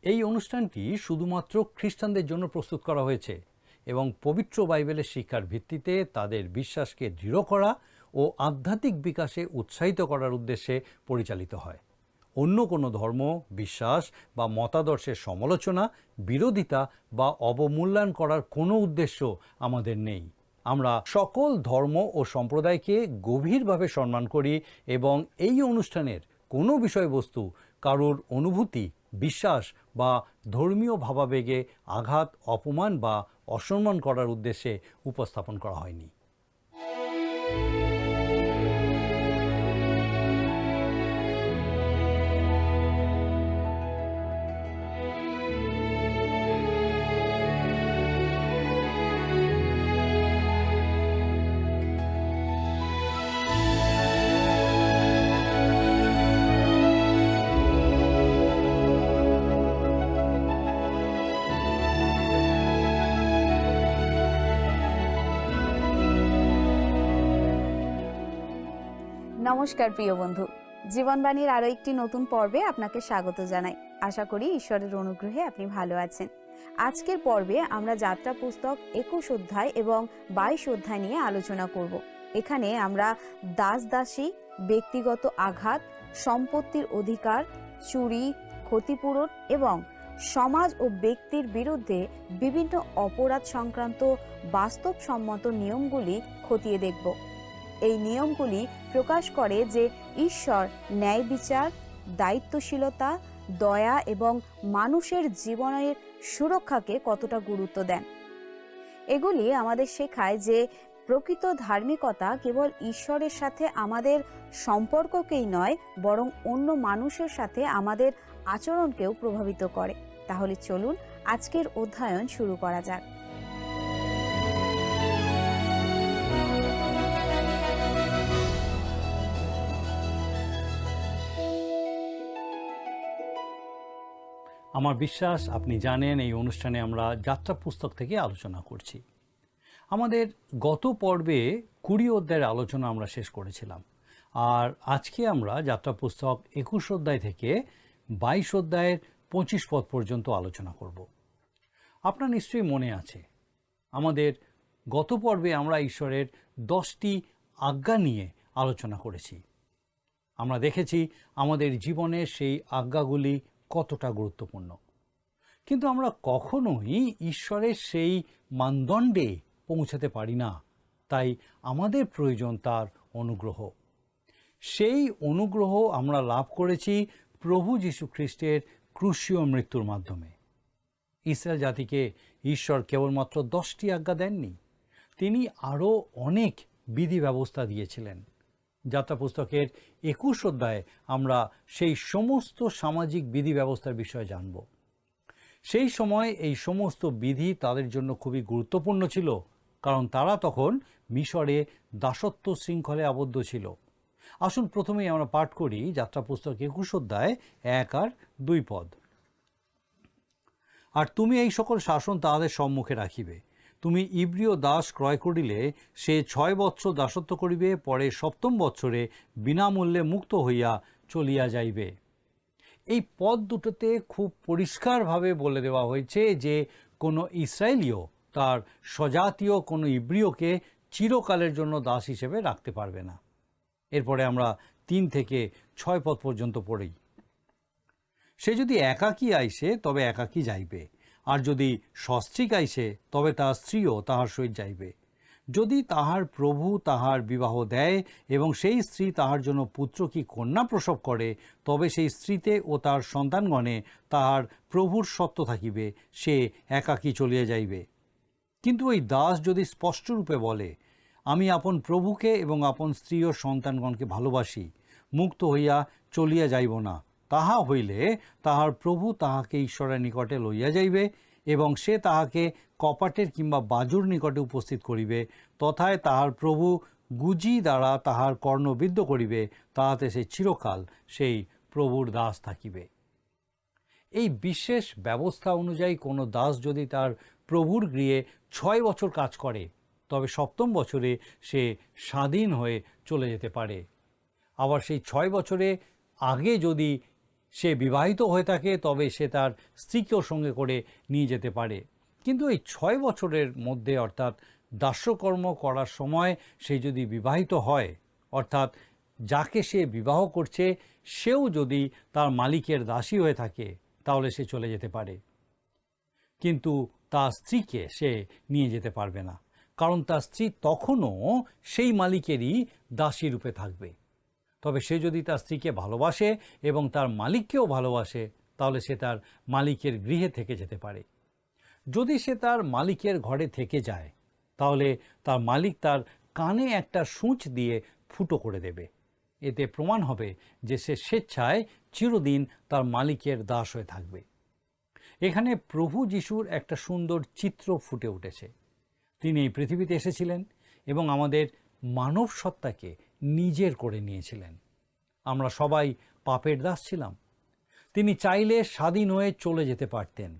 এই অনুষ্ঠানটি শুধুমাত্র খ্রিস্টানদের জন্য প্রস্তুত করা হয়েছে এবং পবিত্র বাইবেলের শিক্ষার ভিত্তিতে তাদের বিশ্বাসকে দৃঢ় করা ও আধ্যাত্মিক বিকাশে উৎসাহিত করার উদ্দেশ্যে পরিচালিত হয়। অন্য কোনো ধর্ম, বিশ্বাস বা মতাদর্শের সমালোচনা, বিরোধিতা বা অবমূল্যায়ন করার কোনো উদ্দেশ্য আমাদের নেই। আমরা সকল ধর্ম ও সম্প্রদায়কে গভীরভাবে সম্মান করি এবং এই অনুষ্ঠানের কোনো বিষয়বস্তু কারোর অনুভূতি, বিশ্বাস বা ধর্মীয় ভাবাবেগে আঘাত, অপমান বা অসম্মান করার উদ্দেশ্যে উপস্থাপন করা হয়নি। নমস্কার প্রিয় বন্ধু, জীবনবাণীর আরও একটি নতুন পর্বে আপনাকে স্বাগত জানাই। আশা করি ঈশ্বরের অনুগ্রহে আপনি ভালো আছেন। আজকের পর্বে আমরা যাত্রা পুস্তক 21 অধ্যায় এবং 22 অধ্যায় নিয়ে আলোচনা করব। এখানে আমরা দাস দাসী, ব্যক্তিগত আঘাত, সম্পত্তির অধিকার, চুরি, ক্ষতিপূরণ এবং সমাজ ও ব্যক্তির বিরুদ্ধে বিভিন্ন অপরাধ সংক্রান্ত বাস্তবসম্মত নিয়মগুলি খতিয়ে দেখব। এই নিয়মগুলি প্রকাশ করে যে ঈশ্বর ন্যায় বিচার, দায়িত্বশীলতা, দয়া এবং মানুষের জীবনের সুরক্ষাকে কতটা গুরুত্ব দেন। এগুলি আমাদের শেখায় যে প্রকৃত ধার্মিকতা কেবল ঈশ্বরের সাথে আমাদের সম্পর্ককেই নয়, বরং অন্য মানুষের সাথে আমাদের আচরণকেও প্রভাবিত করে। তাহলে চলুন আজকের অধ্যয়ন শুরু করা যাক। আমার বিশ্বাস আপনি জানেন এই অনুষ্ঠানে আমরা যাত্রা পুস্তক থেকে আলোচনা করছি। আমাদের গত পর্বে 20 অধ্যায়ের আলোচনা আমরা শেষ করেছিলাম, আর আজকে আমরা যাত্রা পুস্তক 21 অধ্যায় থেকে 22 অধ্যায়ের 25 পদ পর্যন্ত আলোচনা করব। আপনার নিশ্চয়ই মনে আছে, আমাদের গত পর্বে আমরা ঈশ্বরের 10টি আজ্ঞা নিয়ে আলোচনা করেছি। আমরা দেখেছি আমাদের জীবনে সেই আজ্ঞাগুলি কতটা গুরুত্বপূর্ণ, কিন্তু আমরা কখনোই ঈশ্বরের সেই মানদণ্ডে পৌঁছাতে পারি না। তাই আমাদের প্রয়োজন তার অনুগ্রহ। সেই অনুগ্রহ আমরা লাভ করেছি প্রভু যীশু খ্রিস্টের ক্রুশীয় মৃত্যুর মাধ্যমে। ইসরায়েল জাতিকে ঈশ্বর কেবলমাত্র 10টি আজ্ঞা দেননি, তিনি আরও অনেক বিধি ব্যবস্থা দিয়েছিলেন। যাত্রা পুস্তকের 21 অধ্যায়ে আমরা সেই সমস্ত সামাজিক বিধি ব্যবস্থার বিষয়ে জানব। সেই সময় এই সমস্ত বিধি তাদের জন্য খুবই গুরুত্বপূর্ণ ছিল, কারণ তারা তখন মিশরে দাসত্ব শৃঙ্খলে আবদ্ধ ছিল। আসুন প্রথমেই আমরা পাঠ করি যাত্রা পুস্তক 21 অধ্যায় 1 আর 2 পদ। আর তুমি এই সকল শাসন তাহাদের সম্মুখে রাখিবে। তুমি ইব্রিয় দাস ক্রয় করিলে সে 6 বৎসর দাসত্ব করিবে, পরে 7ম বৎসরে বিনামূল্যে মুক্ত হইয়া চলিয়া যাইবে। এই পদ দুটোতে খুব পরিষ্কারভাবে বলে দেওয়া হয়েছে যে কোনো ইসরায়েলীয় তার স্বজাতীয় কোনো ইব্রিয়কে চিরকালের জন্য দাস হিসেবে রাখতে পারবে না। এরপরে আমরা 3 থেকে 6 পদ পর্যন্ত পড়ি। সে যদি একাকী আইসে তবে একাকী যাইবে, আর যদি সস্ত্রীক আইসে তবে তাহার স্ত্রীও তাহার সহিত যাইবে। যদি তাহার প্রভু তাহার বিবাহ দেয় এবং সেই স্ত্রী তাহার জন্য পুত্র কি কন্যা প্রসব করে, তবে সেই স্ত্রীতে ও তার সন্তানগণে তাহার প্রভুর সত্ত্ব থাকিবে, সে একাকী চলিয়া যাইবে। কিন্তু ওই দাস যদি স্পষ্টরূপে বলে, আমি আপন প্রভুকে এবং আপন স্ত্রী ও সন্তানগণকে ভালোবাসি, মুক্ত হইয়া চলিয়া যাইব না, তাহা হইলে তাহার প্রভু তাহাকে ঈশ্বরের নিকটে লইয়া যাইবে এবং সে তাহাকে কপাটের কিংবা বাজুর নিকটে উপস্থিত করিবে। তথায় তাহার প্রভু গুজি দ্বারা তাহার কর্ণবিদ্ধ করিবে, তাহাতে সে চিরকাল সেই প্রভুর দাস থাকিবে। এই বিশেষ ব্যবস্থা অনুযায়ী কোনো দাস যদি তার প্রভুর গৃহে 6 বছর কাজ করে, তবে 7ম বছরে সে স্বাধীন হয়ে চলে যেতে পারে। আবার সেই 6 বছরে আগে যদি সে বিবাহিত হয়ে থাকে তবে সে তার স্ত্রীকেও সঙ্গে করে নিয়ে যেতে পারে। কিন্তু এই 6 বছরের মধ্যে অর্থাৎ দাস্যকর্ম করার সময় সে যদি বিবাহিত হয়, অর্থাৎ যাকে সে বিবাহ করছে সেও যদি তার মালিকের দাসী হয়ে থাকে, তাহলে সে চলে যেতে পারে। কিন্তু তার স্ত্রীকে সে নিয়ে যেতে পারবে না, কারণ তার স্ত্রী তখনও সেই মালিকেরই দাসী রূপে থাকবে। তবে সে যদি তার স্ত্রীকে ভালোবাসে এবং তার মালিককেও ভালোবাসে, তাহলে সে তার মালিকের গৃহে থেকে যেতে পারে। যদি সে তার মালিকের ঘরে থেকে যায়, তাহলে তার মালিক তার কানে একটা সূঁচ দিয়ে ফুটো করে দেবে। এতে প্রমাণ হবে যে সে স্বেচ্ছায় চিরদিন তার মালিকের দাস হয়ে থাকবে। এখানে প্রভু যিশুর একটা সুন্দর চিত্র ফুটে উঠেছে। তিনি এই পৃথিবীতে এসেছিলেন এবং আমাদের মানব সত্তাকে নিজের করে নিয়েছিলেন। আমরা সবাই পাপের দাস ছিলাম। তিনি চাইলে স্বাধীন হয়ে চলে যেতে পারতেন।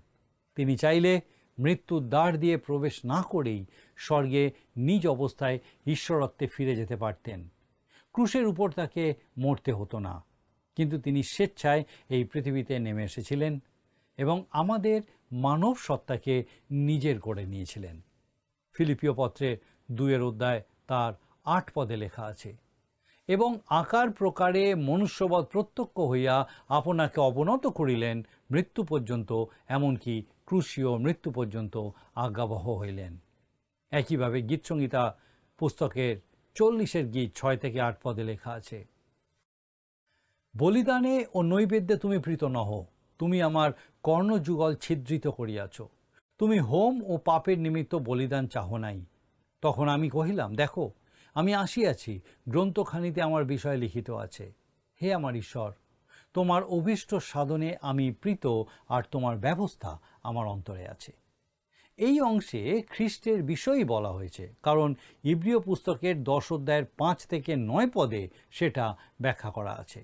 তিনি চাইলে মৃত্যুর দ্বার দিয়ে প্রবেশ না করেই স্বর্গে নিজ অবস্থায় ঈশ্বরত্বে ফিরে যেতে পারতেন। ক্রুশের উপর তাকে মরতে হতো না, কিন্তু তিনি স্বেচ্ছায় এই পৃথিবীতে নেমে এসেছিলেন এবং আমাদের মানব সত্তাকে নিজের করে নিয়েছিলেন। ফিলিপিও পত্রে 2 অধ্যায় তার 8 পদে লেখা আছে, এবং আকার প্রকারে মনুষ্যবৎ প্রত্যক্ষ হইয়া আপনাকে অবনত করিলেন মৃত্যু পর্যন্ত, এমনকি ক্রুশীয় মৃত্যু পর্যন্ত আজ্ঞাবহ হইলেন। একইভাবে গীতসংহিতা পুস্তকের 40 গীত 6 থেকে 8 পদে লেখা আছে, বলিদানে ও নৈবেদ্যে তুমি প্রীত নহ, তুমি আমার কর্ণযুগল ছিদ্রিত করিয়াছ। তুমি হোম ও পাপের নিমিত্ত বলিদান চাহ নাই। তখন আমি কহিলাম, দেখো আমি আসিয়াছি, গ্রন্থখানিতে আমার বিষয় লিখিত আছে। হে আমার ঈশ্বর, তোমার অভীষ্ট সাধনে আমি প্রীত, আর তোমার ব্যবস্থা আমার অন্তরে আছে। এই অংশে খ্রিস্টের বিষয়ই বলা হয়েছে, কারণ ইব্রিয় পুস্তকের 10 অধ্যায়ের 5 থেকে 9 পদে সেটা ব্যাখ্যা করা আছে।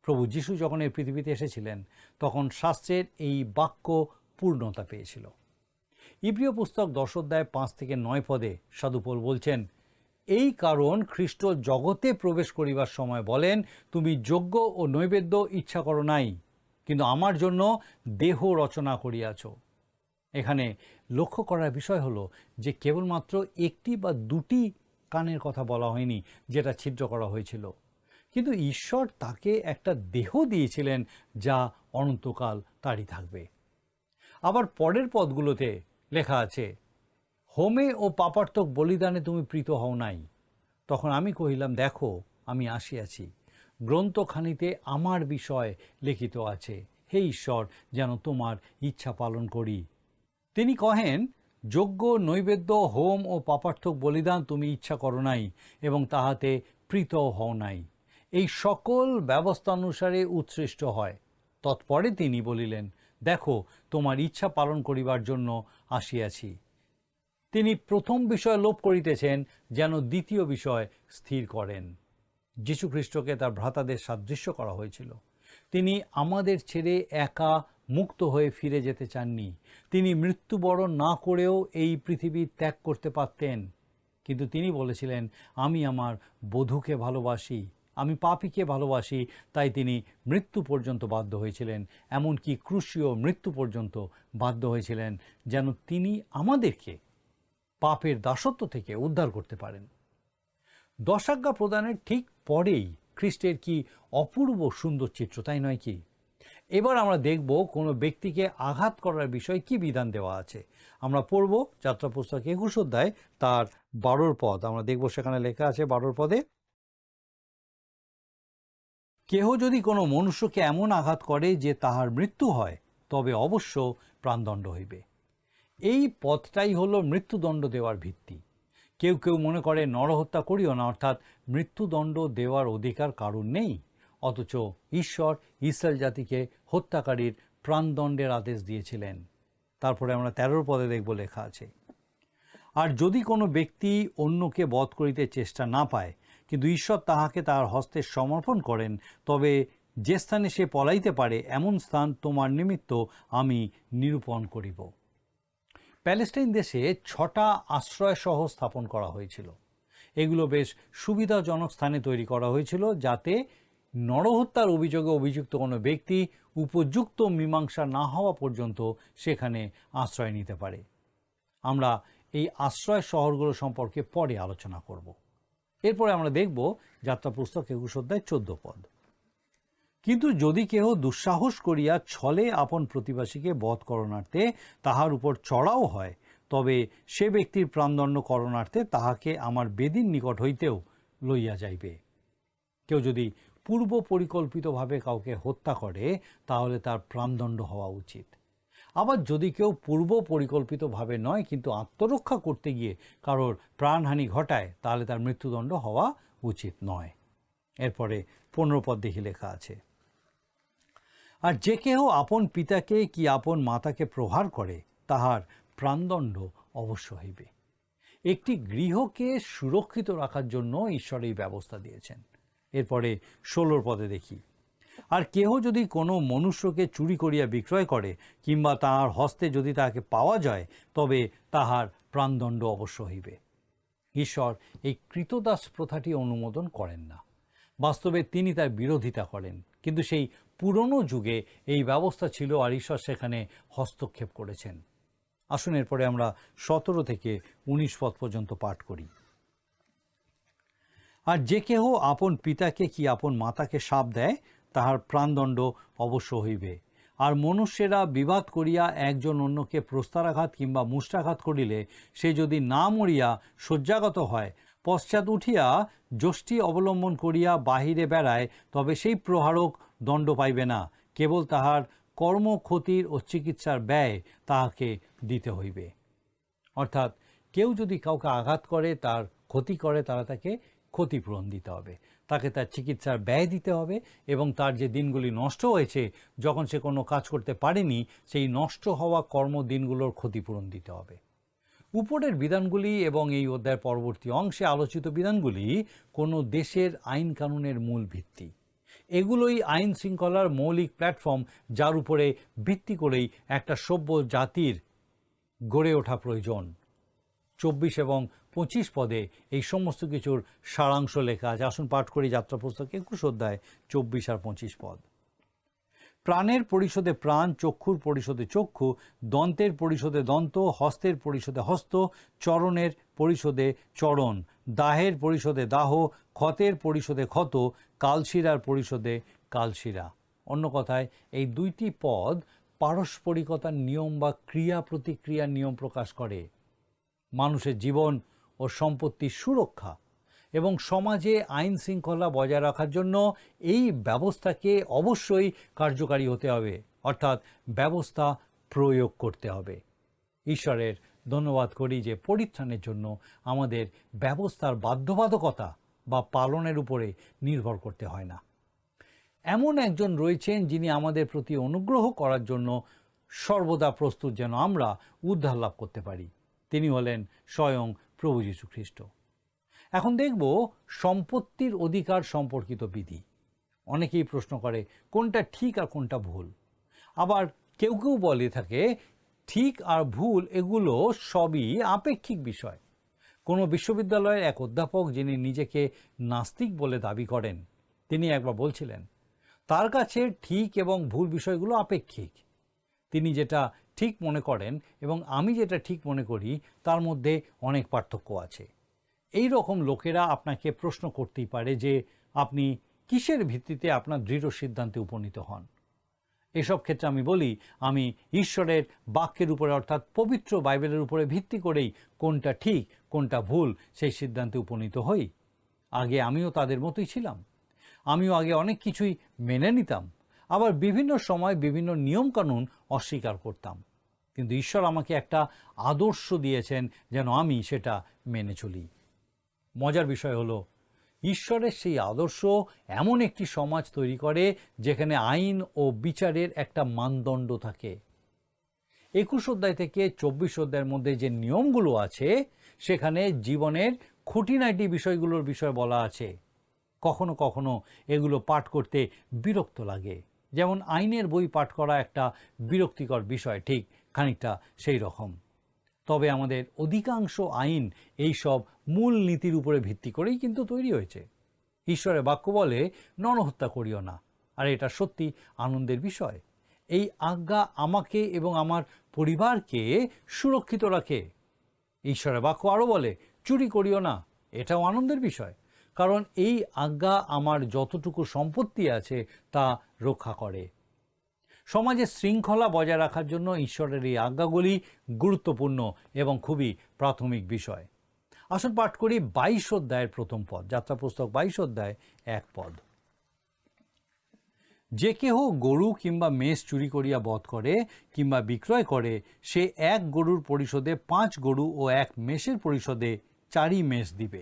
প্রভু যিশু যখন এই পৃথিবীতে এসেছিলেন, তখন শাস্ত্রের এই বাক্য পূর্ণতা পেয়েছিল। ইব্রিয় পুস্তক 10 অধ্যায় 5 থেকে 9 পদে সাধু পৌল বলছেন, এই কারণ খ্রিস্ট জগতে প্রবেশ করিবার সময় বলেন, তুমি যজ্ঞ ও নৈবেদ্য ইচ্ছা করো নাই, কিন্তু আমার জন্য দেহ রচনা করিয়াছ। এখানে লক্ষ্য করার বিষয় হলো যে কেবলমাত্র একটি বা দুটি কানের কথা বলা হয়নি যেটা ছিদ্র করা হয়েছিল, কিন্তু ঈশ্বর তাকে একটা দেহ দিয়েছিলেন যা অনন্তকাল তারই থাকবে। আবার পরের পদগুলোতে লেখা আছে, হোমে ও পাপার্থক বলিদানে তুমি প্রীত হও নাই। তখন আমি কহিলাম, দেখো আমি আসিয়াছি, গ্রন্থখানিতে আমার বিষয় লিখিত আছে। হে ঈশ্বর, যেন তোমার ইচ্ছা পালন করি। তিনি কহেন, যজ্ঞ নৈবেদ্য হোম ও পাপার্থক বলিদান তুমি ইচ্ছা করো নাই এবং তাহাতে প্রীত হও নাই। এই সকল ব্যবস্থা অনুসারে উৎসৃষ্ট হয়। তৎপরে তিনি বলিলেন, দেখো তোমার ইচ্ছা পালন করিবার জন্য আসিয়াছি। তিনি প্রথম বিষয় লোপ করিতেছেন যেন দ্বিতীয় বিষয় স্থির করেন। যীশুখ্রিস্টকে তার ভ্রাতাদের সাদৃশ্য করা হয়েছিল। তিনি আমাদের ছেড়ে একা মুক্ত হয়ে ফিরে যেতে চাননি। তিনি মৃত্যুবরণ না করেও এই পৃথিবী ত্যাগ করতে পারতেন, কিন্তু তিনি বলেছিলেন, আমি আমার বধূকে ভালোবাসি, আমি পাপীকে ভালোবাসি। তাই তিনি মৃত্যু পর্যন্ত বাধ্য হয়েছিলেন, এমনকি ক্রুশীয় মৃত্যু পর্যন্ত বাধ্য হয়েছিলেন, যেন তিনি আমাদেরকে পাপের দাসত্ব থেকে উদ্ধার করতে পারেন। 10 আজ্ঞা প্রদানের ঠিক পরেই খ্রিস্টের কি অপূর্ব সুন্দর চিত্র, তাই নয় কি? এবার আমরা দেখব কোনো ব্যক্তিকে আঘাত করার বিষয়ে কি বিধান দেওয়া আছে। আমরা পড়ব যাত্রা পুস্তক 21 অধ্যায় তার 12 পদ। আমরা দেখব সেখানে লেখা আছে 12 পদে, কেহ যদি কোনো মনুষ্যকে এমন আঘাত করে যে তাহার মৃত্যু হয়, তবে অবশ্য প্রাণদণ্ড হইবে। এই পথটাই হলো মৃত্যুদণ্ড দেওয়ার ভিত্তি। কেউ কেউ মনে করে নরহত্যা করিও না, অর্থাৎ মৃত্যুদণ্ড দেওয়ার অধিকার কারণ নেই, অথচ ঈশ্বর ইসরায়েল জাতিকে হত্যাকারীর প্রাণদণ্ডের আদেশ দিয়েছিলেন। তারপরে আমরা 13 পদে দেখব লেখা আছে, আর যদি কোনো ব্যক্তি অন্যকে বধ করিতে চেষ্টা না পায়, কিন্তু ঈশ্বর তাহাকে তাহার হস্তে সমর্পণ করেন, তবে যে স্থানে সে পলাইতে পারে এমন স্থান তোমার নিমিত্ত আমি নিরূপণ করিব। প্যালেস্টাইন দেশে 6টা আশ্রয়সহ স্থাপন করা হয়েছিল। এগুলো বেশ সুবিধাজনক স্থানে তৈরি করা হয়েছিল, যাতে নরহত্যার অভিযোগে অভিযুক্ত কোনো ব্যক্তি উপযুক্ত মীমাংসা না হওয়া পর্যন্ত সেখানে আশ্রয় নিতে পারে। আমরা এই আশ্রয় শহরগুলো সম্পর্কে পরে আলোচনা করব। এরপরে আমরা দেখব যাত্রা পুস্তক 21 অধ্যায় 14 পদ। কিন্তু যদি কেহ দুঃসাহস করিয়া ছলে আপন প্রতিবাসীকে বধ করণার্থে তাহার উপর চড়াও হয়, তবে সে ব্যক্তির প্রাণদণ্ড করণার্থে তাহাকে আমার বেদীর নিকট হইতেও লইয়া যাইবে। কেউ যদি পূর্ব পরিকল্পিতভাবে কাউকে হত্যা করে তাহলে তার প্রাণদণ্ড হওয়া উচিত। আবার যদি কেউ পূর্ব পরিকল্পিতভাবে নয় কিন্তু আত্মরক্ষা করতে গিয়ে কারোর প্রাণহানি ঘটায় তাহলে তার মৃত্যুদণ্ড হওয়া উচিত নয়। এরপরে 15 পদ দেখি লেখা আছে, আর যে কেহ আপন পিতাকে কি আপন মাতাকে প্রহার করে তাহার প্রাণদণ্ড অবশ্য হইবে। একটি গৃহকে সুরক্ষিত রাখার জন্য ঈশ্বর এই ব্যবস্থা দিয়েছেন। এরপরে 16 পদে দেখি, আর কেহ যদি কোনো মনুষ্যকে চুরি করিয়া বিক্রয় করে কিংবা তাহার হস্তে যদি তাহাকে পাওয়া যায় তবে তাহার প্রাণদণ্ড অবশ্য হইবে। ঈশ্বর এই কৃতদাস প্রথাটি অনুমোদন করেন না। বাস্তবে তিনি তার বিরোধিতা করেন, কিন্তু সেই পুরনো যুগে এই ব্যবস্থা ছিল আর ঈশ্বর সেখানে হস্তক্ষেপ করেছেন। আসুন এরপরে আমরা 17 থেকে 19 পদ পর্যন্ত পাঠ করি। আর যে কেহ আপন পিতাকে কি আপন মাতাকে শাপ দেয় তাহার প্রাণদণ্ড অবশ্য হইবে। আর মনুষ্যেরা বিবাদ করিয়া একজন অন্যকে প্রস্তরাঘাত কিংবা মুষ্টাঘাত করিলে সে যদি না মরিয়া শয্যাগত হয়, পশ্চাৎ উঠিয়া যষ্টি অবলম্বন করিয়া বাহিরে বেড়ায়, তবে সেই প্রহারক দণ্ড পাইবে না, কেবল তাহার কর্মক্ষতির ও চিকিৎসার ব্যয় তাহাকে দিতে হইবে। অর্থাৎ কেউ যদি কাউকে আঘাত করে, তার ক্ষতি করে, তারা তাকে ক্ষতিপূরণ দিতে হবে, তাকে তার চিকিৎসার ব্যয় দিতে হবে এবং তার যে দিনগুলি নষ্ট হয়েছে যখন সে কোনো কাজ করতে পারেনি সেই নষ্ট হওয়া কর্মদিনগুলোর ক্ষতিপূরণ দিতে হবে। উপরের বিধানগুলি এবং এই অধ্যায়ের পরবর্তী অংশে আলোচিত বিধানগুলি কোনো দেশের আইন কানুনের মূল ভিত্তি। এগুলোই আইন শৃঙ্খলার মৌলিক প্ল্যাটফর্ম, যার উপরে ভিত্তি করেই একটা সভ্য জাতির গড়ে ওঠা প্রয়োজন। 24 এবং 25 পদে এই সমস্ত কিছুর সারাংশ লেখা আছে। আসুন পাঠ করি যাত্রা পুস্তক 21 অধ্যায় 24 আর 25 পদ। প্রাণের পরিশোধে প্রাণ, চক্ষুর পরিশোধে চক্ষু, দন্তের পরিশোধে দন্ত, হস্তের পরিশোধে হস্ত, চরণের পরিশোধে চরণ, দাহের পরিশোধে দাহ, ক্ষতের পরিশোধে ক্ষত, কালশিরার পরিশোধে কালশিরা। অন্য কথায় এই দুইটি পদ পারস্পরিকতার নিয়ম বা ক্রিয়া প্রতিক্রিয়ার নিয়ম প্রকাশ করে। মানুষের জীবন ও সম্পত্তির সুরক্ষা এবং সমাজে আইন শৃঙ্খলা বজায় রাখার জন্য এই ব্যবস্থাকে অবশ্যই কার্যকারী হতে হবে, অর্থাৎ ব্যবস্থা প্রয়োগ করতে হবে। ঈশ্বরের ধন্যবাদ করি যে পরিত্রাণের জন্য আমাদের ব্যবস্থার বাধ্যবাধকতা বা পালনের উপরে নির্ভর করতে হয় না। এমন একজন রয়েছেন যিনি আমাদের প্রতি অনুগ্রহ করার জন্য সর্বদা প্রস্তুত, যেন আমরা উদ্ধার লাভ করতে পারি। তিনি হলেন স্বয়ং প্রভু যীশু খ্রিস্ট। এখন দেখব সম্পত্তির অধিকার সম্পর্কিত বিধি। অনেকেই প্রশ্ন করে কোনটা ঠিক আর কোনটা ভুল। আবার কেউ কেউ বলে থাকে ঠিক আর ভুল এগুলো সবই আপেক্ষিক বিষয়। কোনো বিশ্ববিদ্যালয়ের এক অধ্যাপক, যিনি নিজেকে নাস্তিক বলে দাবি করেন, তিনি একবার বলছিলেন তার কাছে ঠিক এবং ভুল বিষয়গুলো আপেক্ষিক। তিনি যেটা ঠিক মনে করেন এবং আমি যেটা ঠিক মনে করি তার মধ্যে অনেক পার্থক্য আছে। এই রকম লোকেরা আপনাকে প্রশ্ন করতেই পারে যে আপনি কিসের ভিত্তিতে আপনার দৃঢ় সিদ্ধান্তে উপনীত হন। এসব ক্ষেত্রে আমি বলি, আমি ঈশ্বরের বাক্যের উপরে অর্থাৎ পবিত্র বাইবেলের উপরে ভিত্তি করেই কোনটা ঠিক কোনটা ভুল সেই সিদ্ধান্তে উপনীত হই। আগে আমিও তাদের মতোই ছিলাম। আমিও আগে অনেক কিছুই মেনে নিতাম, আবার বিভিন্ন সময় বিভিন্ন নিয়মকানুন অস্বীকার করতাম। কিন্তু ঈশ্বর আমাকে একটা আদর্শ দিয়েছেন যেন আমি সেটা মেনে চলি। মজার বিষয় হলো ঈশ্বরের সেই আদর্শ এমন একটি সমাজ তৈরি করে যেখানে আইন ও বিচারের একটা মানদণ্ড থাকে। 21 অধ্যায় থেকে 24 অধ্যায়ের মধ্যে যে নিয়মগুলো আছে সেখানে জীবনের খুঁটিনাটি বিষয়গুলোর বিষয় বলা আছে। কখনো কখনো এগুলো পাঠ করতে বিরক্ত লাগে, যেমন আইনের বই পাঠ করা একটা বিরক্তিকর বিষয়, ঠিক খানিকটা সেই রকম। তবে আমাদের অধিকাংশ আইন এই সব মূল নীতির উপরে ভিত্তি করেই কিন্তু তৈরি হয়েছে। ঈশ্বরের বাক্য বলে নরহত্যা করিও না, আর এটা সত্যি আনন্দের বিষয়। এই আজ্ঞা আমাকে এবং আমার পরিবারকে সুরক্ষিত রাখে। ঈশ্বরের বাক্য আরও বলে চুরি করিও না, এটাও আনন্দের বিষয়, কারণ এই আজ্ঞা আমার যতটুকু সম্পত্তি আছে তা রক্ষা করে। সমাজে শৃঙ্খলা বজায় রাখার জন্য ঈশ্বরের এই আজ্ঞাগুলি গুরুত্বপূর্ণ এবং খুবই প্রাথমিক বিষয়। আসুন পাঠ করি 22 অধ্যায়ের প্রথম পদ, যাত্রা পুস্তক 22 অধ্যায় 1 পদ। যে কেহ গরু কিংবা মেষ চুরি করিয়া বধ করে কিংবা বিক্রয় করে, সে এক গরুর পরিশোধে 5 গরু ও এক মেষের পরিশোধে 4 মেষ দিবে।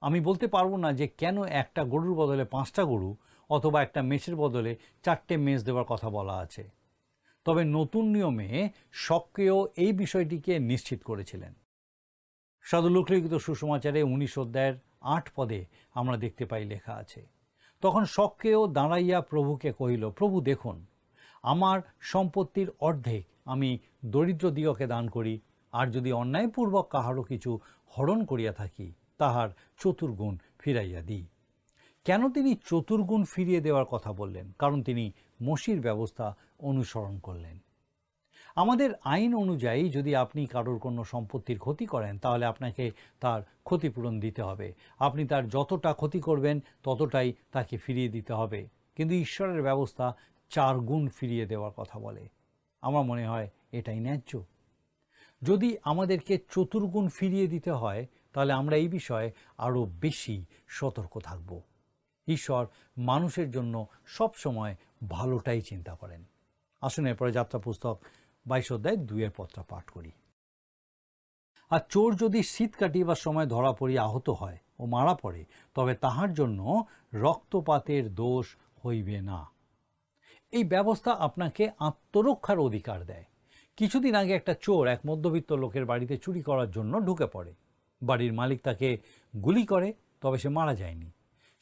আমি বলতে পারবো না যে কেন একটা গরুর বদলে 5টা গরু অথবা একটা মেষের বদলে 4টে মেষ দেওয়ার কথা বলা আছে। তবে নতুন নিয়মে শক্কেও এই বিষয়টিকে নিশ্চিত করেছিলেন। সাধু লূকা লিখিত সুসমাচারে 19 অধ্যায়ের 8 পদে আমরা দেখতে পাই লেখা আছে, তখন শক্কেও দাঁড়াইয়া প্রভুকে কহিল, প্রভু দেখুন, আমার সম্পত্তির অর্ধেক আমি দরিদ্রদিগকে দান করি, আর যদি অন্যায়পূর্বক কাহারও কিছু হরণ করিয়া থাকি, তাহার চতুর্গুণ ফিরাইয়া দিই। কেন তিনি চতুর্গুণ ফিরিয়ে দেওয়ার কথা বললেন? কারণ তিনি মোশির ব্যবস্থা অনুসরণ করলেন। আমাদের আইন অনুযায়ী যদি আপনি কারোর কোনো সম্পত্তির ক্ষতি করেন, তাহলে আপনাকে তার ক্ষতিপূরণ দিতে হবে। আপনি তার যতটা ক্ষতি করবেন ততটাই তাকে ফিরিয়ে দিতে হবে। কিন্তু ঈশ্বরের ব্যবস্থা 4 গুণ ফিরিয়ে দেওয়ার কথা বলে। আমার মনে হয় এটাই ন্যায্য। যদি আমাদেরকে চতুর্গুণ ফিরিয়ে দিতে হয়, তাহলে আমরা এই বিষয়ে আরও বেশি সতর্ক থাকব। ঈশ্বর মানুষের জন্য সব সময় ভালোটাই চিন্তা করেন। আসুন এরপরে যাত্রা পুস্তক 22 অধ্যায় 2 পদটা পাঠ করি। আর চোর যদি শীত কাটিবার সময় ধরা পড়িয়া আহত হয় ও মারা পড়ে, তবে তাহার জন্য রক্তপাতের দোষ হইবে না। এই ব্যবস্থা আপনাকে আত্মরক্ষার অধিকার দেয়। কিছুদিন আগে একটা চোর এক মধ্যবিত্ত লোকের বাড়িতে চুরি করার জন্য ঢুকে পড়ে। বাড়ির মালিক তাকে গুলি করে, তবে সে মারা যায়নি।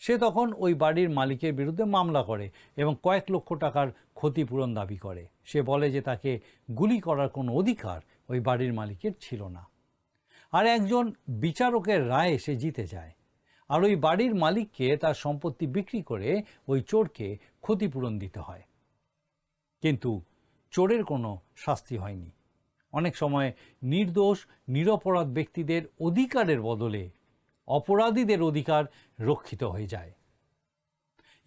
সে তখন ওই বাড়ির মালিকের বিরুদ্ধে মামলা করে এবং কয়েক লক্ষ টাকার ক্ষতিপূরণ দাবি করে। সে বলে যে তাকে গুলি করার কোনো অধিকার ওই বাড়ির মালিকের ছিল না। আর একজন বিচারকের রায়ে সে জিতে যায়, আর ওই বাড়ির মালিককে তার সম্পত্তি বিক্রি করে ওই চোরকে ক্ষতিপূরণ দিতে হয়। কিন্তু চোরের কোনো শাস্তি হয়নি। অনেক সময় নির্দোষ নিরপরাধ ব্যক্তিদের অধিকারের বদলে অপরাধীদের অধিকার রক্ষিত হয়ে যায়।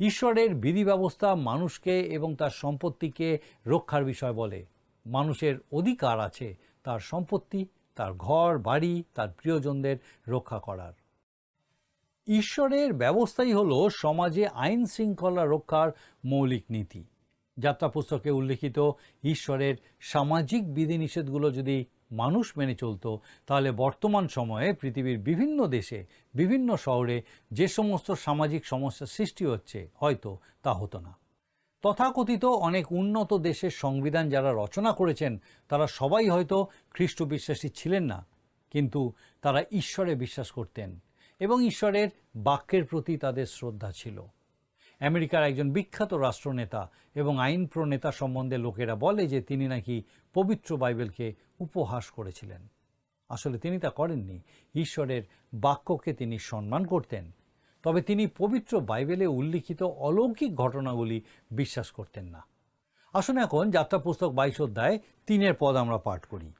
ঈশ্বরের বিধি ব্যবস্থা মানুষকে এবং তার সম্পত্তিকে রক্ষার বিষয় বলে। মানুষের অধিকার আছে তার সম্পত্তি, তার ঘর বাড়ি, তার প্রিয়জনদের রক্ষা করার। ঈশ্বরের ব্যবস্থাই হলো সমাজে আইন শৃঙ্খলা রক্ষার মৌলিক নীতি। যাত্রা পুস্তকে উল্লিখিত ঈশ্বরের সামাজিক বিধিনিষেধগুলো যদি মানুষ মেনে চলতো, তাহলে বর্তমান সময়ে পৃথিবীর বিভিন্ন দেশে বিভিন্ন শহরে যে সমস্ত সামাজিক সমস্যার সৃষ্টি হচ্ছে, হয়তো তা হতো না। তথাকথিত অনেক উন্নত দেশের সংবিধান যারা রচনা করেছেন, তারা সবাই হয়তো খ্রিস্ট বিশ্বাসী ছিলেন না, কিন্তু তারা ঈশ্বরে বিশ্বাস করতেন এবং ঈশ্বরের বাক্যের প্রতি তাদের শ্রদ্ধা ছিল। আমেরিকার একজন বিখ্যাত রাষ্ট্রনেতা এবং আইন প্রণেতা সম্বন্ধে লোকেরা বলে যে তিনি নাকি পবিত্র বাইবেলকে উপহাস করেছিলেন। আসলে তিনি তা করেননি। ঈশ্বরের বাক্যকে তিনি সম্মান করতেন, তবে তিনি পবিত্র বাইবেলে উল্লিখিত অলৌকিক ঘটনাগুলি বিশ্বাস করতেন না। আসুন এখন যাত্রা পুস্তক 22 অধ্যায় 3 পদ আমরা পাঠ করি।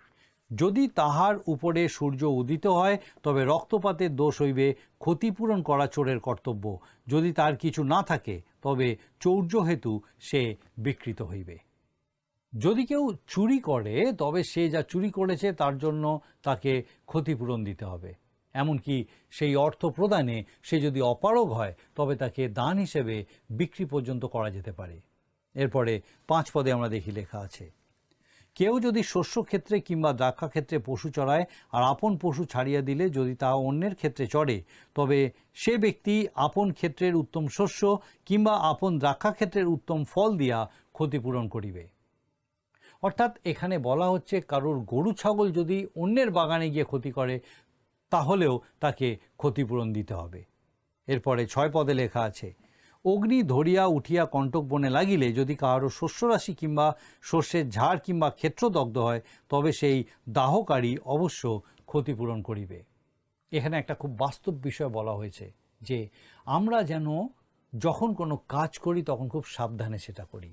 যদি তাহার উপরে সূর্য উদিত হয়, তবে রক্তপাতের দোষ হইবে, ক্ষতিপূরণ করা চোরের কর্তব্য। যদি তার কিছু না থাকে, তবে চৌর্য হেতু সে বিকৃত হইবে। যদি কেউ চুরি করে, তবে সে যা চুরি করেছে তার জন্য তাকে ক্ষতিপূরণ দিতে হবে। এমনকি সেই অর্থ প্রদানে সে যদি অপারগ হয়, তবে তাকে দান হিসেবে বিক্রি পর্যন্ত করা যেতে পারে। এরপরে 5 পদে আমরা দেখি লেখা আছে, কেউ যদি শস্যক্ষেত্রে কিংবা দ্রাক্ষাক্ষেত্রে পশু চড়ায়, আর আপন পশু ছাড়িয়া দিলে যদি তাহা অন্যের ক্ষেত্রে চড়ে, তবে সে ব্যক্তি আপন ক্ষেত্রের উত্তম শস্য কিংবা আপন দ্রাক্ষাক্ষেত্রের উত্তম ফল দিয়া ক্ষতিপূরণ করিবে। অর্থাৎ এখানে বলা হচ্ছে, কারোর গরু ছাগল যদি অন্যের বাগানে গিয়ে ক্ষতি করে, তাহলেও তাকে ক্ষতিপূরণ দিতে হবে। এরপরে 6 পদে লেখা আছে, অগ্নি ধরিয়া উঠিয়া কণ্টক বনে লাগিলে, যদি কাহারও শস্যরাশি কিংবা শস্যের ঝাড় কিংবা ক্ষেত্র দগ্ধ হয়, তবে সেই দাহকারী অবশ্য ক্ষতিপূরণ করিবে। এখানে একটা খুব বাস্তব বিষয় বলা হয়েছে। যে আমরা যেন যখন কোনো কাজ করি তখন খুব সাবধানে সেটা করি।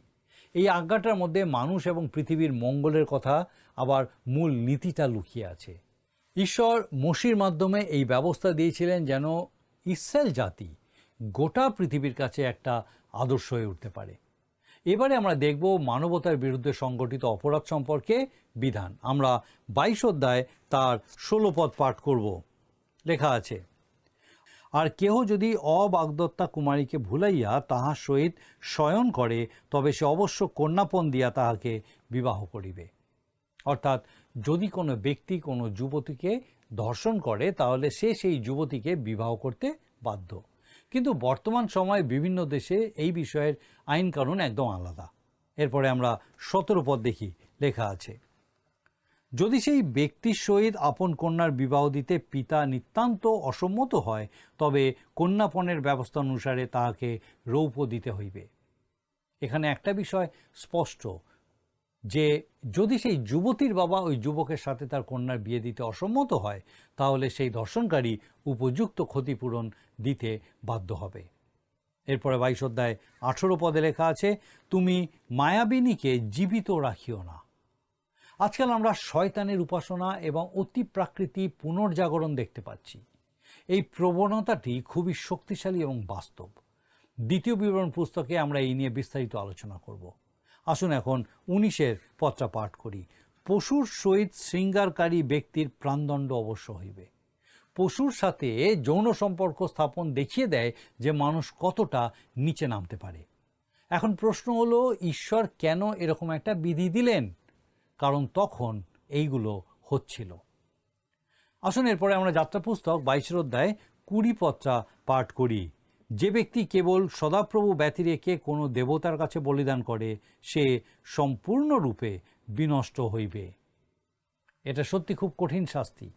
এই আজ্ঞাটার মধ্যে মানুষ এবং পৃথিবীর মঙ্গলের কথা, আবার মূল নীতিটা লুকিয়ে আছে। ঈশ্বর মোশির মাধ্যমে এই ব্যবস্থা দিয়েছিলেন যেন ইসরায়েল জাতি গোটা পৃথিবীর কাছে একটা আদর্শ হয়ে উঠতে পারে। এবারে আমরা দেখব মানবতার বিরুদ্ধে সংগঠিত অপরাধ সম্পর্কে বিধান। আমরা 22 অধ্যায় তার 16 পদ পাঠ করব। লেখা আছে, আর কেহ যদি অবাগদত্তা কুমারীকে ভুলাইয়া তাহার সহিত শয়ন করে, তবে সে অবশ্য কন্যাপণ দিয়া তাহাকে বিবাহ করিবে। অর্থাৎ যদি কোনো ব্যক্তি কোনো যুবতীকে ধর্ষণ করে তাহলে সে সেই যুবতীকে বিবাহ করতে বাধ্য। কিন্তু বর্তমান সময়ে বিভিন্ন দেশে এই বিষয়ের আইন কানুন একদম আলাদা। এরপরে আমরা 17 পদ দেখি, লেখা আছে, যদি সেই ব্যক্তির সহিত আপন কন্যার বিবাহ দিতে পিতা নিতান্ত অসম্মত হয়, তবে কন্যাপণের ব্যবস্থা অনুসারে তাহাকে রৌপ্য দিতে হইবে। এখানে একটা বিষয় স্পষ্ট, যে যদি সেই যুবতীর বাবা ওই যুবকের সাথে তার কন্যার বিয়ে দিতে অসম্মত হয়, তাহলে সেই ধর্ষণকারী উপযুক্ত ক্ষতিপূরণ দিতে বাধ্য হবে। এরপরে 22 অধ্যায় 18 পদে লেখা আছে, তুমি মায়াবিনীকে জীবিত রাখিও না। আজকাল আমরা শয়তানের উপাসনা এবং অতি প্রাকৃতি পুনর্জাগরণ দেখতে পাচ্ছি। এই প্রবণতাটি খুবই শক্তিশালী এবং বাস্তব। দ্বিতীয় বিবরণ পুস্তকে আমরা এই নিয়ে বিস্তারিত আলোচনা করব। আসুন এখন 19 পদটা পাঠ করি। পশুর সহিত শৃঙ্গারকারী ব্যক্তির প্রাণদণ্ড অবশ্য হইবে। পশুর সাথে যৌন সম্পর্ক স্থাপন দেখিয়ে দেয় যে মানুষ কতটা নিচে নামতে পারে। এখন প্রশ্ন হলো, ঈশ্বর কেন এরকম একটা বিধি দিলেন? কারণ তখন এইগুলো হচ্ছিল। আসুন এরপরে আমরা যাত্রা পুস্তক 22 অধ্যায় 20 পদটা পাঠ করি। যে ব্যক্তি কেবল সদাপ্রভু ব্যতি রেখে কোনো দেবতার কাছে বলিদান করে, সে সম্পূর্ণরূপে বিনষ্ট হইবে। এটা সত্যি খুব কঠিন শাস্তি।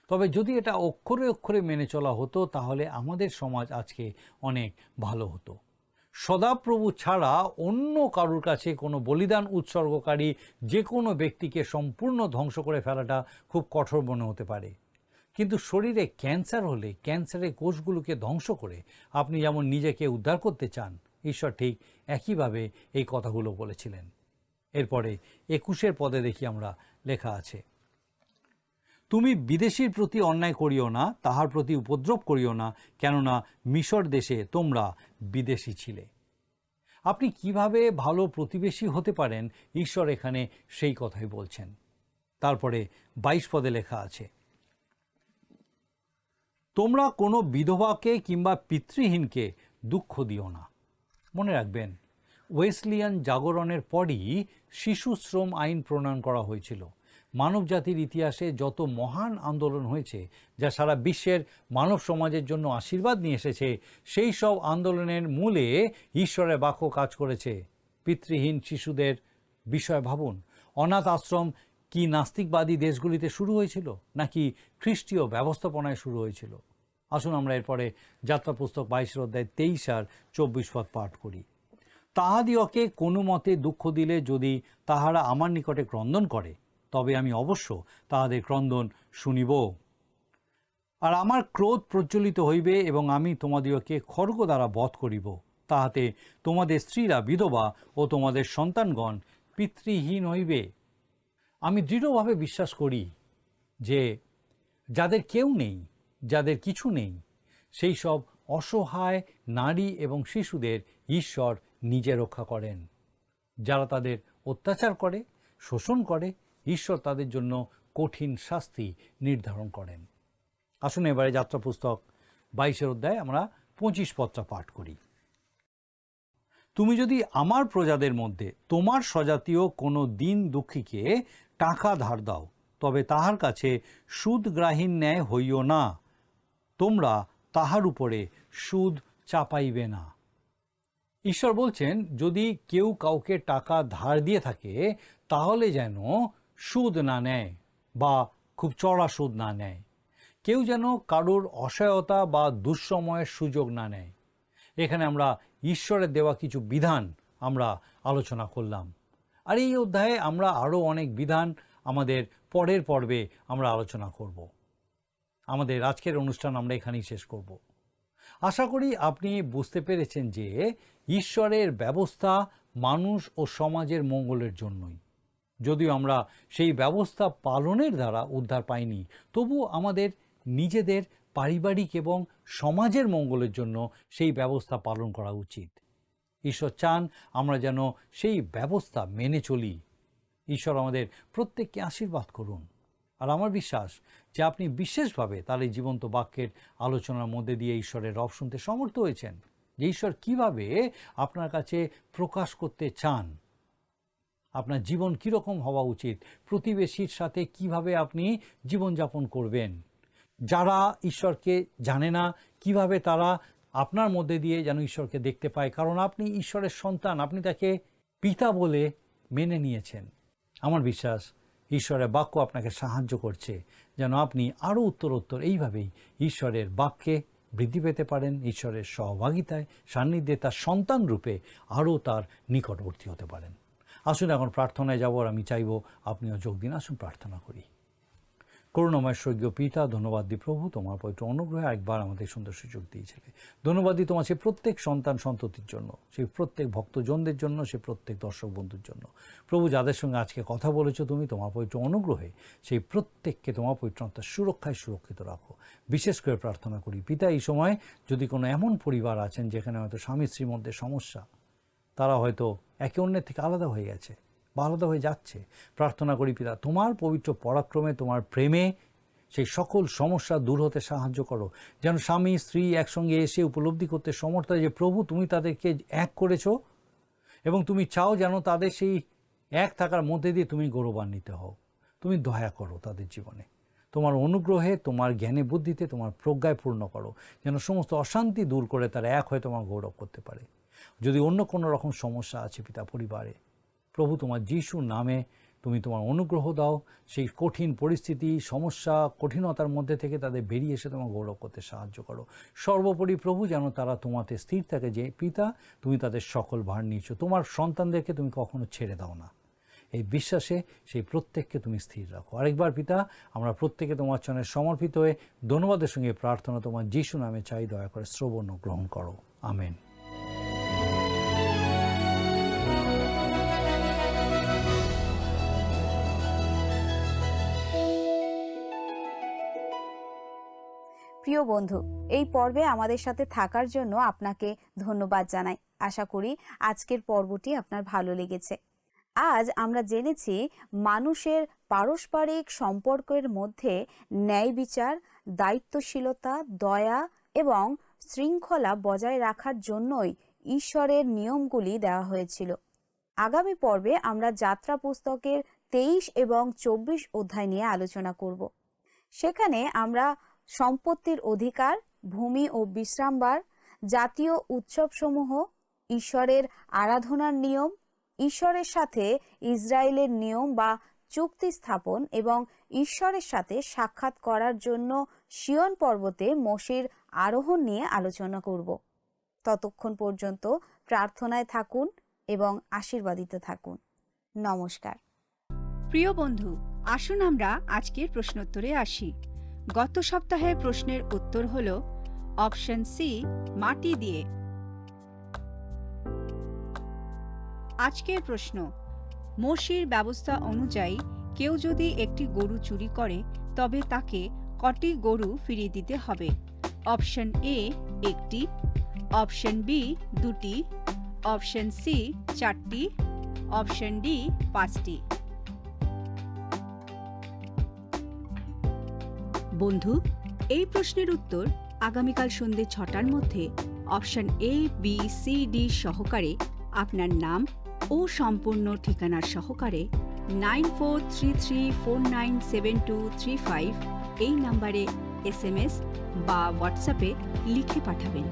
তবে যদি এটা অক্ষরে অক্ষরে মেনে চলা হতো, তাহলে আমাদের সমাজ আজকে অনেক ভালো হতো। সদাপ্রভু ছাড়া অন্য কারুর কাছে কোনো বলিদান উৎসর্গকারী যে কোনো ব্যক্তিকে সম্পূর্ণ ধ্বংস করে ফেলাটা খুব কঠোর মনে হতে পারে। কিন্তু শরীরে ক্যান্সার হলে ক্যান্সারের কোষগুলোকে ধ্বংস করে আপনি যেমন নিজেকে উদ্ধার করতে চান, ঈশ্বর ঠিক একইভাবে এই কথাগুলো বলেছিলেন। এরপরে 21 পদে দেখি আমরা, লেখা আছে, তুমি বিদেশীর প্রতি অন্যায় করিও না, তাহার প্রতি উপদ্রব করিও না, কেননা মিশর দেশে তোমরা বিদেশী ছিলে। আপনি কিভাবে ভালো প্রতিবেশী হতে পারেন, ঈশ্বর এখানে সেই কথাই বলছেন। তারপরে 22 পদে লেখা আছে, তোমরা কোনো বিধবাকে কিংবা পিতৃহীনকে দুঃখ দিও না। মনে রাখবেন, ওয়েসলিয়ান জাগরণের পরই শিশু শ্রম আইন প্রণয়ন করা হয়েছিল। মানব জাতির ইতিহাসে যত মহান আন্দোলন হয়েছে, যা সারা বিশ্বের মানব সমাজের জন্য আশীর্বাদ নিয়ে এসেছে, সেই সব আন্দোলনের মূলে ঈশ্বরের বাক্য কাজ করেছে। পিতৃহীন শিশুদের বিষয় ভাবুন। অনাথ আশ্রম কি নাস্তিকবাদী দেশগুলিতে শুরু হয়েছিল, নাকি খ্রিস্টীয় ব্যবস্থাপনায় শুরু হয়েছিল? আসুন আমরা এরপরে যাত্রা পুস্তক 22 অধ্যায় 23 আর 24 পদ পাঠ করি। তাহাদিওকে কোনো মতে দুঃখ দিলে যদি তাহারা আমার নিকটে ক্রন্দন করে, তবে আমি অবশ্য তাহাদের ক্রন্দন শুনিব। আর আমার ক্রোধ প্রজ্বলিত হইবে এবং আমি তোমাদিওকে খড়গ দ্বারা বধ করিব। তাহাতে তোমাদের স্ত্রীরা বিধবা ও তোমাদের সন্তানগণ পিতৃহীন হইবে। আমি দৃঢ়ভাবে বিশ্বাস করি যে যাদের কেউ নেই, যাদের কিছু নেই, সেই সব অসহায় নারী এবং শিশুদের ঈশ্বর নিজে রক্ষা করেন। যারা তাদের অত্যাচার করে, শোষণ করে, ঈশ্বর তাদের জন্য কঠিন শাস্তি নির্ধারণ করেন। আসুন এবারে যাত্রা পুস্তক 22 অধ্যায় আমরা 25 পদটা পাঠ করি। তুমি যদি আমার প্রজাদের মধ্যে তোমার স্বজাতীয় কোনো দিন দুঃখীকে টাকা ধার দাও, তবে তাহার কাছে সুদগ্রাহীর ন্যায় হইও না। তোমরা তাহার উপরে সুদ চাপাইবে না। ঈশ্বর বলছেন, যদি কেউ কাউকে টাকা ধার দিয়ে থাকে, তাহলে যেন সুদ না নেয় বা খুব চড়া সুদ না নেয়। কেউ যেন কারোর অসহায়তা বা দুঃসময়ের সুযোগ না নেয়। এখানে আমরা ঈশ্বরের দেওয়া কিছু বিধান আমরা আলোচনা করলাম। আর এই অধ্যায়ে আমরা আরও অনেক বিধান আমাদের পরের পর্বে আমরা আলোচনা করব। আমাদের আজকের অনুষ্ঠান আমরা এখানেই শেষ করব। আশা করি আপনি বুঝতে পেরেছেন যে ঈশ্বরের ব্যবস্থা মানুষ ও সমাজের মঙ্গলের জন্যই। যদিও আমরা সেই ব্যবস্থা পালনের দ্বারা উদ্ধার পাইনি, তবুও আমাদের নিজেদের পারিবারিক এবং সমাজের মঙ্গলের জন্য সেই ব্যবস্থা পালন করা উচিত। ঈশ্বর চান আমরা যেন সেই ব্যবস্থা মেনে চলি। ঈশ্বর আমাদের প্রত্যেককে আশীর্বাদ করুন। আর আমার বিশ্বাস যে আপনি বিশেষভাবে তার এই জীবন্ত বাক্যের আলোচনার মধ্যে দিয়ে ঈশ্বরের রব শুনতে সমর্থ হয়েছেন, যে ঈশ্বর কিভাবে আপনার কাছে প্রকাশ করতে চান, আপনার জীবন কীরকম হওয়া উচিত, প্রতিবেশীর সাথে কিভাবে আপনি জীবনযাপন করবেন। যারা ঈশ্বরকে জানে না, কিভাবে তারা আপনার মধ্যে দিয়ে যেন ঈশ্বরকে দেখতে পায়, কারণ আপনি ঈশ্বরের সন্তান, আপনি তাকে পিতা বলে মেনে নিয়েছেন। আমার বিশ্বাস ঈশ্বরের বাক্য আপনাকে সাহায্য করছে যেন আপনি আরও উত্তরোত্তর এইভাবেই ঈশ্বরের বাক্যে বৃদ্ধি পেতে পারেন, ঈশ্বরের সহভাগিতায় সান্নিধ্যে তার সন্তান রূপে আরও তার নিকটবর্তী হতে পারেন। আসুন এখন প্রার্থনায় যাব, আর আমি চাইব আপনিও যোগ দিন। আসুন প্রার্থনা করি। করুণাময় স্বর্গীয় পিতা, ধন্যবাদ দিই প্রভু তোমার পবিত্র অনুগ্রহে একবার আমাদের সুন্দর সুযোগ দিয়েছিলে। ধন্যবাদ দিই তোমার সেই প্রত্যেক সন্তান সন্ততির জন্য, সেই প্রত্যেক ভক্তজনদের জন্য, সেই প্রত্যেক দর্শক বন্ধুর জন্য। প্রভু যাদের সঙ্গে আজকে কথা বলেছো তুমি তোমার পবিত্র অনুগ্রহে সেই প্রত্যেককে তোমার পবিত্র আত্মার সুরক্ষায় সুরক্ষিত রাখো। বিশেষ করে প্রার্থনা করি পিতা, এই সময় যদি কোনো এমন পরিবার আছেন যেখানে হয়তো স্বামী স্ত্রীর মধ্যে সমস্যা, তারা হয়তো একে অন্যের থেকে আলাদা হয়ে গেছে বা আলাদা হয়ে যাচ্ছে, প্রার্থনা করি পিতা তোমার পবিত্র পরাক্রমে, তোমার প্রেমে সেই সকল সমস্যা দূর হতে সাহায্য করো। যেন স্বামী স্ত্রী একসঙ্গে এসে উপলব্ধি করতে সমর্থ হয় যে প্রভু তুমি তাদেরকে এক করেছো এবং তুমি চাও যেন তাদের সেই এক থাকার মধ্যে দিয়ে তুমি গৌরবান্বিত হও। তুমি দয়া করো তাদের জীবনে, তোমার অনুগ্রহে, তোমার জ্ঞানে বুদ্ধিতে, তোমার প্রজ্ঞায় পূর্ণ করো, যেন সমস্ত অশান্তি দূর করে তারা এক হয়ে তোমার গৌরব করতে পারে। যদি অন্য কোনো রকম সমস্যা আছে পিতা পরিবারে, প্রভু তোমার যিশুর নামে তুমি তোমার অনুগ্রহ দাও, সেই কঠিন পরিস্থিতি, সমস্যা, কঠিনতার মধ্যে থেকে তাদের বেরিয়ে এসে তোমার গৌরব করতে সাহায্য করো। সর্বোপরি প্রভু যেন তারা তোমাতে স্থির থাকে যে পিতা তুমি তাদের সকল ভার নিয়েছো, তোমার সন্তানদেরকে তুমি কখনো ছেড়ে দাও না। এই বিশ্বাসে সেই প্রত্যেককে তুমি স্থির রাখো। আরেকবার পিতা আমরা প্রত্যেকে তোমার চরণে সমর্পিত হয়ে ধন্যবাদের সঙ্গে প্রার্থনা তোমার যিশু নামে চাই, দয়া করে শ্রবণ ও গ্রহণ করো। আমেন। প্রিয় বন্ধু, এই পর্বে আমাদের সাথে থাকার জন্য আপনাকে ধন্যবাদ জানাই। আশা করি আজকের পর্বটি আপনার ভালো লেগেছে। আজ আমরা জেনেছি মানুষের পারস্পরিক সম্পর্কের মধ্যে ন্যায় বিচার, দায়িত্বশীলতা, দয়া এবং শৃঙ্খলা বজায় রাখার জন্যই ঈশ্বরের নিয়মগুলি দেওয়া হয়েছিল। আগামী পর্বে আমরা যাত্রা পুস্তকের 23 এবং 24 অধ্যায় নিয়ে আলোচনা করব। সেখানে আমরা সম্পত্তির অধিকার, ভূমি ও বিশ্রামবার, জাতীয় উৎসবসমূহ, ঈশ্বরের আরাধনার নিয়ম, ঈশ্বরের সাথে ইসরায়েলের নিয়ম বা চুক্তি স্থাপন এবং ঈশ্বরের সাথে সাক্ষাৎ করার জন্য সিয়ন পর্বতে মোশের আরোহণ নিয়ে আলোচনা করব। ততক্ষণ পর্যন্ত প্রার্থনায় থাকুন এবং আশীর্বাদিত থাকুন। নমস্কার। প্রিয় বন্ধু, আসুন আমরা আজকের প্রশ্নোত্তরে আসি। গত সপ্তাহের প্রশ্নের উত্তর হল অপশন সি, মাটি দিয়ে। আজকের প্রশ্ন, মোশির ব্যবস্থা অনুযায়ী কেউ যদি একটি গরু চুরি করে তবে তাকে কটি গরু ফিরিয়ে দিতে হবে? অপশন এ 1টি, অপশন বি 2টি, অপশন সি 4টি, অপশন ডি 5টি। বন্ধু, এই প্রশ্নের উত্তর আগামীকাল সন্ধ্যে 6টার মধ্যে option a, b, c, d সহকারে আপনার নাম ও সম্পূর্ণ ঠিকানার সহকারে 9433497235 এই নম্বরে SMS বা হোয়াটসঅ্যাপে লিখে পাঠাবেন।